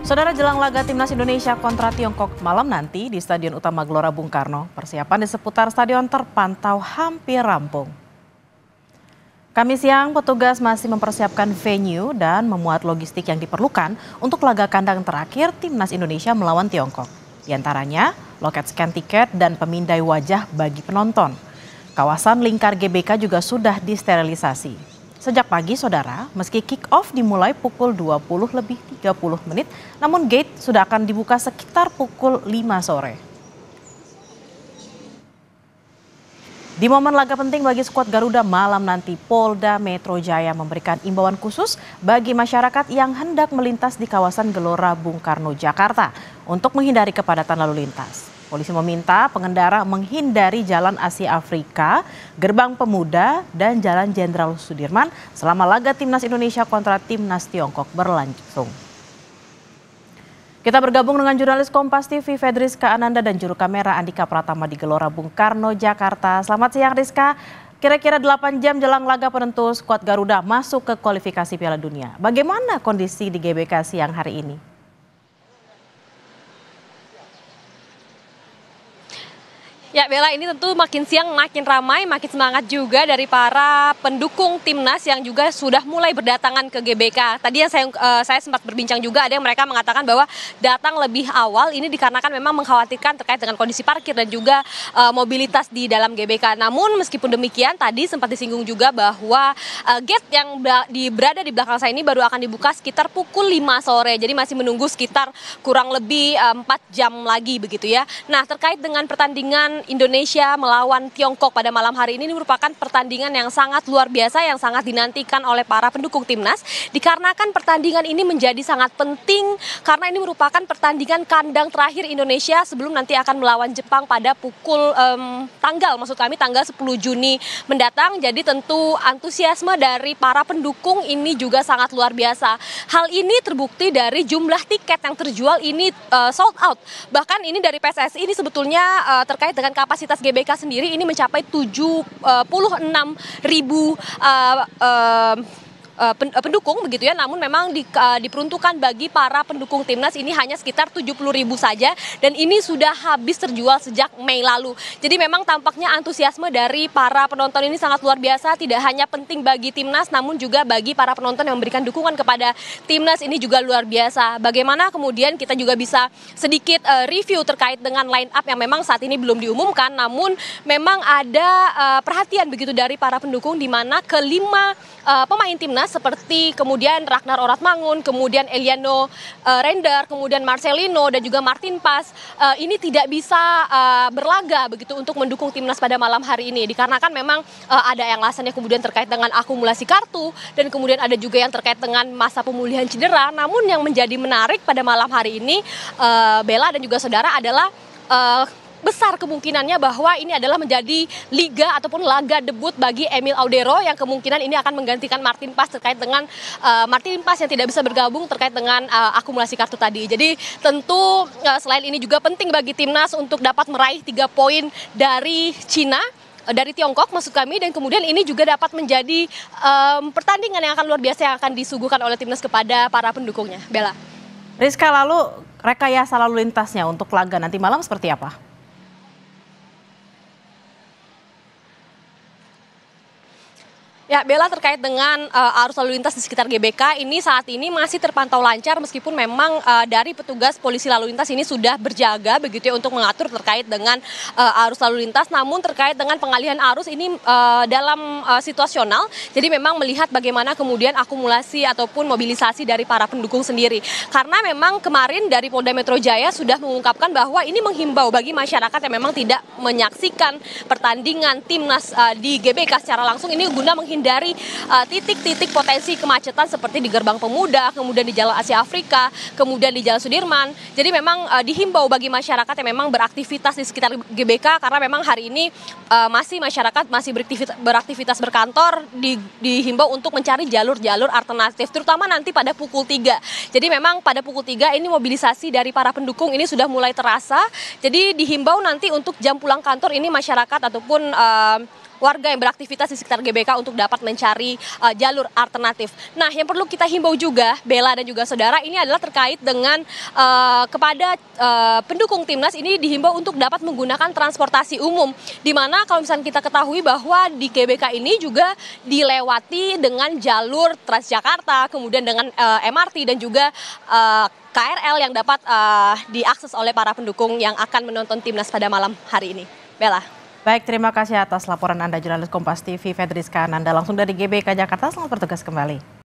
Saudara, jelang laga Timnas Indonesia kontra Tiongkok malam nanti di Stadion Utama Gelora Bung Karno, persiapan di seputar stadion terpantau hampir rampung. Kamis siang, petugas masih mempersiapkan venue dan memuat logistik yang diperlukan untuk laga kandang terakhir Timnas Indonesia melawan Tiongkok. Di antaranya, loket scan tiket dan pemindai wajah bagi penonton. Kawasan lingkar GBK juga sudah disterilisasi. Sejak pagi, saudara, meski kick-off dimulai pukul 20:30, namun gate sudah akan dibuka sekitar pukul 5 sore. Di momen laga penting bagi skuad Garuda malam nanti, Polda Metro Jaya memberikan imbauan khusus bagi masyarakat yang hendak melintas di kawasan Gelora Bung Karno, Jakarta untuk menghindari kepadatan lalu lintas. Polisi meminta pengendara menghindari Jalan Asia Afrika, Gerbang Pemuda, dan Jalan Jenderal Sudirman selama laga Timnas Indonesia kontra Timnas Tiongkok berlangsung. Kita bergabung dengan jurnalis Kompas TV Fedriska Ananda dan juru kamera Andika Pratama di Gelora Bung Karno, Jakarta. Selamat siang Rizka, kira-kira 8 jam jelang laga penentu skuad Garuda masuk ke kualifikasi Piala Dunia. Bagaimana kondisi di GBK siang hari ini? Ya Bella, ini tentu makin siang makin ramai, makin semangat juga dari para pendukung Timnas yang juga sudah mulai berdatangan ke GBK. Tadi yang saya sempat berbincang juga, ada yang mereka mengatakan bahwa datang lebih awal ini dikarenakan memang mengkhawatirkan terkait dengan kondisi parkir dan juga mobilitas di dalam GBK. Namun meskipun demikian, tadi sempat disinggung juga bahwa gate yang berada di belakang saya ini baru akan dibuka sekitar pukul 5 sore. Jadi masih menunggu sekitar kurang lebih 4 jam lagi begitu ya. Nah, terkait dengan pertandingan Indonesia melawan Tiongkok pada malam hari ini merupakan pertandingan yang sangat luar biasa, yang sangat dinantikan oleh para pendukung Timnas, dikarenakan pertandingan ini menjadi sangat penting karena ini merupakan pertandingan kandang terakhir Indonesia sebelum nanti akan melawan Jepang pada tanggal 10 Juni mendatang. Jadi tentu antusiasme dari para pendukung ini juga sangat luar biasa. Hal ini terbukti dari jumlah tiket yang terjual ini sold out. Bahkan ini dari PSSI ini sebetulnya terkait dengan kapasitas GBK sendiri ini mencapai 76.000 pendukung begitu ya, namun memang diperuntukkan bagi para pendukung Timnas ini hanya sekitar 70.000 saja dan ini sudah habis terjual sejak Mei lalu. Jadi memang tampaknya antusiasme dari para penonton ini sangat luar biasa, tidak hanya penting bagi Timnas namun juga bagi para penonton yang memberikan dukungan kepada Timnas ini juga luar biasa. Bagaimana kemudian kita juga bisa sedikit review terkait dengan line up yang memang saat ini belum diumumkan, namun memang ada perhatian begitu dari para pendukung di mana kelima pemain Timnas seperti kemudian Ragnar Oratmangun, kemudian Eliano Render, kemudian Marcelino dan juga Martin Pas ini tidak bisa berlaga begitu untuk mendukung Timnas pada malam hari ini dikarenakan memang ada yang alasannya kemudian terkait dengan akumulasi kartu dan kemudian ada juga yang terkait dengan masa pemulihan cedera. Namun yang menjadi menarik pada malam hari ini Bella dan juga saudara adalah besar kemungkinannya bahwa ini adalah menjadi liga ataupun laga debut bagi Emil Audero yang kemungkinan ini akan menggantikan Martin Pas terkait dengan Martin Pas yang tidak bisa bergabung terkait dengan akumulasi kartu tadi. Jadi tentu selain ini juga penting bagi Timnas untuk dapat meraih 3 poin dari Tiongkok maksud kami, dan kemudian ini juga dapat menjadi pertandingan yang akan luar biasa yang akan disuguhkan oleh Timnas kepada para pendukungnya. Bella. Rizka, lalu rekayasa lalu lintasnya untuk laga nanti malam seperti apa? Ya Bella, terkait dengan arus lalu lintas di sekitar GBK ini saat ini masih terpantau lancar meskipun memang dari petugas polisi lalu lintas ini sudah berjaga begitu ya untuk mengatur terkait dengan arus lalu lintas. Namun terkait dengan pengalihan arus ini dalam situasional, jadi memang melihat bagaimana kemudian akumulasi ataupun mobilisasi dari para pendukung sendiri. Karena memang kemarin dari Polda Metro Jaya sudah mengungkapkan bahwa ini menghimbau bagi masyarakat yang memang tidak menyaksikan pertandingan Timnas di GBK secara langsung ini guna dari titik-titik potensi kemacetan seperti di Gerbang Pemuda, kemudian di Jalan Asia Afrika, kemudian di Jalan Sudirman. Jadi memang dihimbau bagi masyarakat yang memang beraktivitas di sekitar GBK karena memang hari ini masyarakat masih beraktivitas berkantor, dihimbau untuk mencari jalur-jalur alternatif terutama nanti pada pukul 3. Jadi memang pada pukul 3 ini mobilisasi dari para pendukung ini sudah mulai terasa. Jadi dihimbau nanti untuk jam pulang kantor ini masyarakat ataupun warga yang beraktivitas di sekitar GBK untuk dapat mencari jalur alternatif. Nah, yang perlu kita himbau juga, Bella dan juga saudara, ini adalah terkait dengan kepada pendukung timnas ini dihimbau untuk dapat menggunakan transportasi umum. Di mana kalau misalnya kita ketahui bahwa di GBK ini juga dilewati dengan jalur Transjakarta, kemudian dengan MRT dan juga KRL yang dapat diakses oleh para pendukung yang akan menonton timnas pada malam hari ini. Bella. Baik, terima kasih atas laporan Anda, jurnalis Kompas TV Fedriska Ananda langsung dari GBK Jakarta. Selamat bertugas kembali.